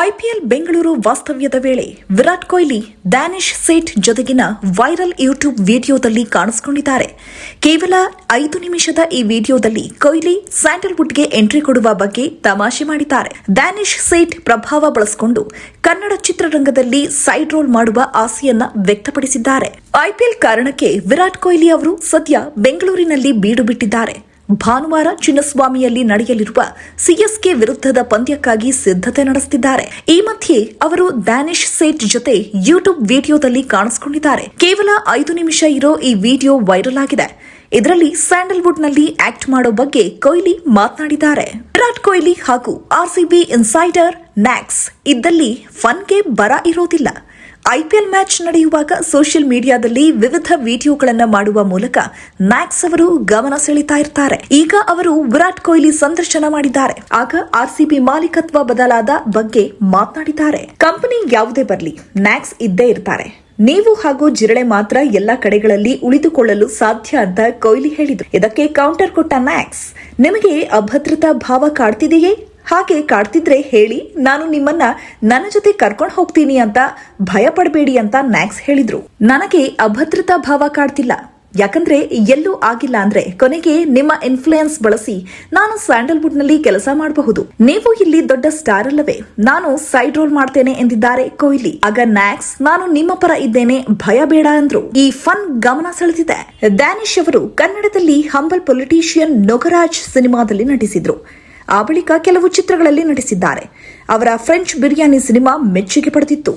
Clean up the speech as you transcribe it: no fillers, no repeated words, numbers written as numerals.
IPL Bengaluru ವಾಸ್ತವ್ಯದ ವೇಳೆ ವಿರಾಟ್ ಕೊಹ್ಲಿ ಡ್ಯಾನಿಶ್ ಸೇಠ್ ಜೊತೆಗಿನ ವೈರಲ್ ಯೂಟ್ಯೂಬ್ ವಿಡಿಯೋದಲ್ಲಿ ಕಾಣಿಸಿಕೊಂಡಿದ್ದಾರೆ. ಕೇವಲ 5 ನಿಮಿಷದ ಈ ವಿಡಿಯೋದಲ್ಲಿ ಕೊಹ್ಲಿ ಸ್ಯಾಂಡಲ್ವುಡ್ಗೆ ಎಂಟ್ರಿ ಕೊಡುವ ಬಗ್ಗೆ ತಮಾಷೆ ಮಾಡಿದ್ದಾರೆ. ಡ್ಯಾನಿಶ್ ಸೇಠ್ ಪ್ರಭಾವ ಬಳಸಿಕೊಂಡು ಕನ್ನಡ ಚಿತ್ರರಂಗದಲ್ಲಿ ಸೈಡ್ ರೋಲ್ ಮಾಡುವ ಆಸೆಯನ್ನ ವ್ಯಕ್ತಪಡಿಸಿದ್ದಾರೆ. ಐಪಿಎಲ್ ಕಾರಣಕ್ಕೆ ವಿರಾಟ್ ಕೊಹ್ಲಿ ಅವರು ಸದ್ಯ ಬೆಂಗಳೂರಿನಲ್ಲಿ ಬೀಡು ಬಿಟ್ಟಿದ್ದಾರೆ. ಭಾನುವಾರ ಚಿನ್ನಸ್ವಾಮಿಯಲ್ಲಿ ನಡೆಯಲಿರುವ ಸಿಎಸ್ಕೆ ವಿರುದ್ಧದ ಪಂದ್ಯಕ್ಕಾಗಿ ಸಿದ್ಧತೆ ನಡೆಸುತ್ತಿದ್ದಾರೆ. ಈ ಮಧ್ಯೆ ಅವರು ಡ್ಯಾನಿಶ್ ಸೇಠ್ ಜೊತೆ ಯೂಟ್ಯೂಬ್ ವಿಡಿಯೋದಲ್ಲಿ ಕಾಣಿಸಿಕೊಂಡಿದ್ದಾರೆ. ಕೇವಲ 5 ನಿಮಿಷ ಇರೋ ಈ ವಿಡಿಯೋ ವೈರಲ್ ಆಗಿದೆ. ಇದರಲ್ಲಿ ಸ್ಯಾಂಡಲ್ವುಡ್ನಲ್ಲಿ ಆಕ್ಟ್ ಮಾಡೋ ಬಗ್ಗೆ ಕೊಹ್ಲಿ ಮಾತನಾಡಿದ್ದಾರೆ. ವಿರಾಟ್ ಕೊಹ್ಲಿ ಹಾಗೂ ಆರ್ಸಿಬಿ ಇನ್ಸೈಡರ್ ಮ್ಯಾಕ್ಸ್ ಇದ್ದಲ್ಲಿ ಫನ್ಗೆ ಬರ ಇರೋದಿಲ್ಲ. ಐಪಿಎಲ್ ಮ್ಯಾಚ್ ನಡೆಯುವಾಗ ಸೋಷಿಯಲ್ ಮೀಡಿಯಾದಲ್ಲಿ ವಿವಿಧ ವಿಡಿಯೋಗಳನ್ನು ಮಾಡುವ ಮೂಲಕ ಮ್ಯಾಕ್ಸ್ ಅವರು ಗಮನ ಸೆಳೀತಾ ಇರ್ತಾರೆ. ಈಗ ಅವರು ವಿರಾಟ್ ಕೊಹ್ಲಿ ಸಂದರ್ಶನ ಮಾಡಿದ್ದಾರೆ. ಆಗ ಆರ್ಸಿಬಿ ಮಾಲೀಕತ್ವ ಬದಲಾದ ಬಗ್ಗೆ ಮಾತನಾಡಿದ್ದಾರೆ. ಕಂಪನಿ ಯಾವುದೇ ಬರಲಿ, ಮ್ಯಾಕ್ಸ್ ಇದ್ದೇ ಇರ್ತಾರೆ. ನೀವು ಹಾಗೂ ಜಿರಳೆ ಮಾತ್ರ ಎಲ್ಲ ಕಡೆಗಳಲ್ಲಿ ಉಳಿದುಕೊಳ್ಳಲು ಸಾಧ್ಯ ಅಂತ ಕೊಹ್ಲಿ ಹೇಳಿದರು. ಇದಕ್ಕೆ ಕೌಂಟರ್ ಕೊಟ್ಟ ಮ್ಯಾಕ್ಸ್, ನಿಮಗೆ ಅಭದ್ರತಾ ಭಾವ ಕಾಡ್ತಿದೆಯೇ? ಹಾಗೆ ಕಾಡ್ತಿದ್ರೆ ಹೇಳಿ, ನಾನು ನಿಮ್ಮನ್ನ ನನ್ನ ಜೊತೆ ಕರ್ಕೊಂಡು ಹೋಗ್ತೀನಿ ಅಂತ ಭಯ ಪಡಬೇಡಿ ಅಂತ ಮ್ಯಾಕ್ಸ್ ಹೇಳಿದ್ರು. ನನಗೆ ಅಭದ್ರತಾ ಭಾವ ಕಾಡ್ತಿಲ್ಲ, ಯಾಕಂದ್ರೆ ಎಲ್ಲೂ ಆಗಿಲ್ಲ ಅಂದ್ರೆ ಕೊನೆಗೆ ನಿಮ್ಮ ಇನ್ಫ್ಲೂಯೆನ್ಸ್ ಬಳಸಿ ನಾನು ಸ್ಯಾಂಡಲ್ವುಡ್ ನಲ್ಲಿ ಕೆಲಸ ಮಾಡಬಹುದು. ನೀವು ಇಲ್ಲಿ ದೊಡ್ಡ ಸ್ಟಾರ್ ಅಲ್ಲವೇ, ನಾನು ಸೈಡ್ ರೋಲ್ ಮಾಡ್ತೇನೆ ಎಂದಿದ್ದಾರೆ ಕೊಹ್ಲಿ. ಆಗ ಮ್ಯಾಕ್ಸ್, ನಾನು ನಿಮ್ಮ ಪರ ಇದ್ದೇನೆ, ಭಯ ಬೇಡ ಅಂದ್ರು. ಈ ಫನ್ ಗಮನ ಸೆಳೆದಿದೆ. ಡ್ಯಾನಿಶ್ ಅವರು ಕನ್ನಡದಲ್ಲಿ ಹಂಬಲ್ ಪೊಲಿಟಿಷಿಯನ್ ನೊಗರಾಜ್ ಸಿನಿಮಾದಲ್ಲಿ ನಟಿಸಿದ್ರು. ಆ ಬಳಿಕ ಕೆಲವು ಚಿತ್ರಗಳಲ್ಲಿ ನಟಿಸಿದ್ದಾರೆ. ಅವರ ಫ್ರೆಂಚ್ ಬಿರಿಯಾನಿ ಸಿನಿಮಾ ಮೆಚ್ಚುಗೆ ಪಡೆದಿತ್ತು.